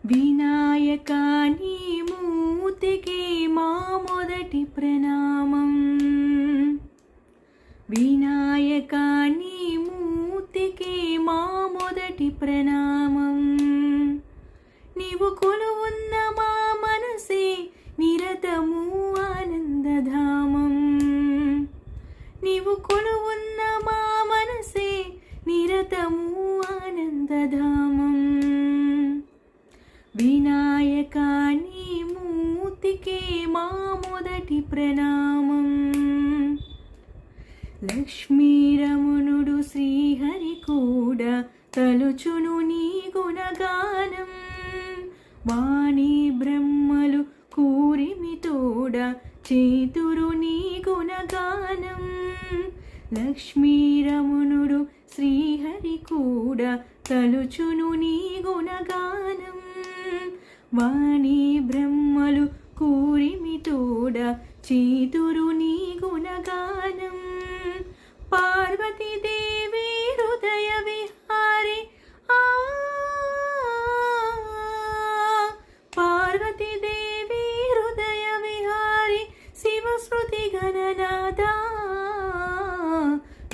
వినాయక నీ మూర్తికి మా మొదటి ప్రణామం. వినాయక నీ మూర్తికి మా మొదటి ప్రణామం. నీవు కొలువున్న మా మనసే నిరతము ఆనందధామం. నీవు కొలువున్న మా మనసే నిరతము ఆనందధామం. వినాయక నీ మూర్తికే మా మొదటి ప్రణామం. లక్ష్మీరమణుడు శ్రీహరి కూడా తలుచును నీ గుణగానం. వాణి బ్రహ్మలు కూరిమితోడ చేతురు నీ గుణగానం. లక్ష్మీరమణుడు శ్రీహరి కూడా తలుచును నీ గుణగానం. వాణి బ్రహ్మలు కూరిమితోడ చేతురు నీ గుణగానం. పార్వతీదేవి హృదయ విహారి పార్వతీదేవి హృదయ విహారి శివస్మృతి గణనాథ.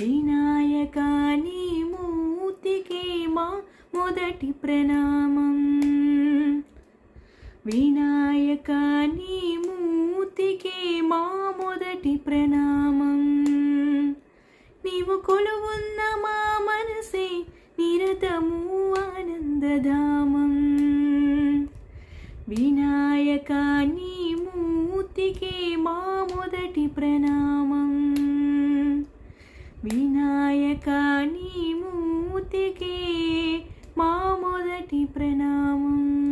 వినాయక నీ మూర్తికి మా మొదటి ప్రణామం. వినాయక నీ మూర్తికి మా మొదటి ప్రణామం. నీవు కొలువున్న మా మనసే నిరతము ఆనందధామం. వినాయక నీ మూర్తికి మా మొదటి ప్రణామం. వినాయక నీ మూర్తికి మా మొదటి ప్రణామం.